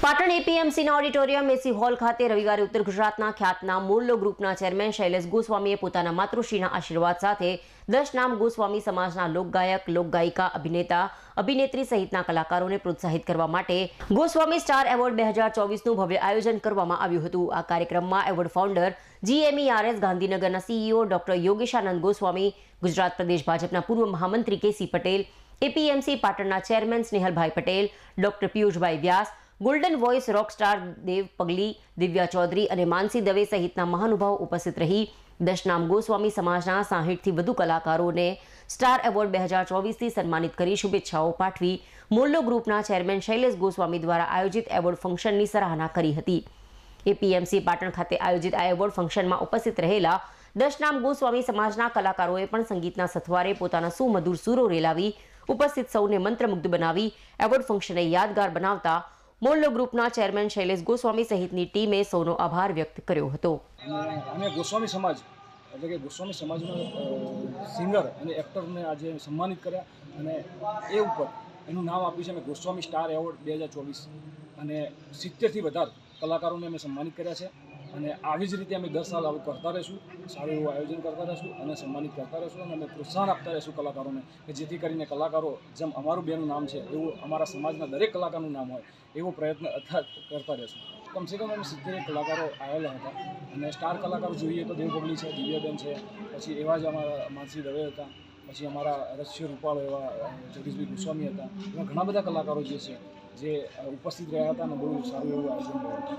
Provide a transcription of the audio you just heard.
Patan એપીએમસીના auditorium એસી hall ખાતે રવિવારે ઉત્તર ગુજરાતના ખ્યાતનામ મોલ્લો ગ્રુપના ચેરમેન શૈલેષ ગોસ્વામીએ પોતાના માતૃશ્રીના આશીર્વાદ સાથે 10 નામ ગોસ્વામી સમાજના લોકગાયક, લોકગાયિકા, અભિનેતા, અભિનેત્રી સહિતના કલાકારોને પ્રોત્સાહિત કરવા માટે ગોસ્વામી સ્ટાર એવોર્ડ 2024નું ભવ્ય આયોજન કરવામાં આવ્યું હતું। આ કાર્યક્રમમાં એવોર્ડ ફાઉન્ડર GMERS ગાંધીનગરના CEO ડોક્ટર યોગેશાનંદ ગોસ્વામી, ગુજરાત પ્રદેશ ભાજપના પૂર્વ મહામંત્રી KC પટેલ, એપીએમસી પાટણના ચેરમેન સ્નેહલભાઈ પટેલ, ડોક્ટર પિયુષભાઈ વ્યાસ, ગોલ્ડન વોઇસ રોકસ્ટાર દેવ પગલી, દિવ્યા ચૌધરી અને માનસી દવે સહિતના મહાનુભાવો ઉપસ્થિત રહી 10 નામ ગોસ્વામી સમાજના 60થી વધુ કલાકારોને સ્ટાર એવોર્ડ 2024થી સન્માનિત કરી શુભેચ્છાઓ પાઠવી મોલ્લો ગ્રુપના ચેરમેન શૈલેષ ગોસ્વામી દ્વારા આયોજિત એવોર્ડ ફંક્શનની સરાહના કરી હતી। એપીએમસી પાટણ ખાતે આયોજિત આ એવોર્ડ ફંક્શનમાં ઉપસ્થિત રહેલા 10 નામ ગોસ્વામી સમાજના કલાકારોએ પણ સંગીતના સથવારે પોતાના સુમધુર સૂરો રેલાવી ઉપસ્થિત સૌને મંત્રમુગ્ધ બનાવી એવોર્ડ ફંક્શનને યાદગાર બનાવતા મોલ્લો ગ્રુપના ચેરમેન શૈલેષ ગોસ્વામી સહિતની ટીમે સૌનો આભાર વ્યક્ત કર્યો હતો। અને ગોસ્વામી સમાજ એટલે કે ગોસ્વામી સમાજના સિંગર અને એક્ટરને આજે સન્માનિત કર્યા અને એ ઉપર એનું નામ આપ્યું છે અમે ગોસ્વામી સ્ટાર એવોર્ડ 2024 અને 70થી વધારે કલાકારોને અમે સન્માનિત કર્યા છે અને આવી જ રીતે અમે 10 સાલ આવું કરતા રહીશું, સારું એવું આયોજન કરતા રહીશું અને સન્માનિત કરતા રહીશું અને અમે પ્રોત્સાહન આપતા રહીશું કલાકારોને કે જેથી કરીને કલાકારો જેમ અમારું બેનું નામ છે એવું અમારા સમાજના દરેક કલાકારનું નામ હોય એવો પ્રયત્ન કરતા રહીશું। કમસે કમ અમે 70 કલાકારો આવેલા હતા અને સ્ટાર કલાકારો જોઈએ તો દેવ પગલી છે, દિવ્યાબેન છે, પછી એવા જ અમારા માનસી દવે હતા, પછી અમારા રશ્ય રૂપાળો એવા જગદીશભાઈ ગોસ્વામી હતા, એવા ઘણા બધા કલાકારો જે છે જે ઉપસ્થિત રહ્યા હતા અને બહુ સારું એવું આયોજન રહ્યું હતું।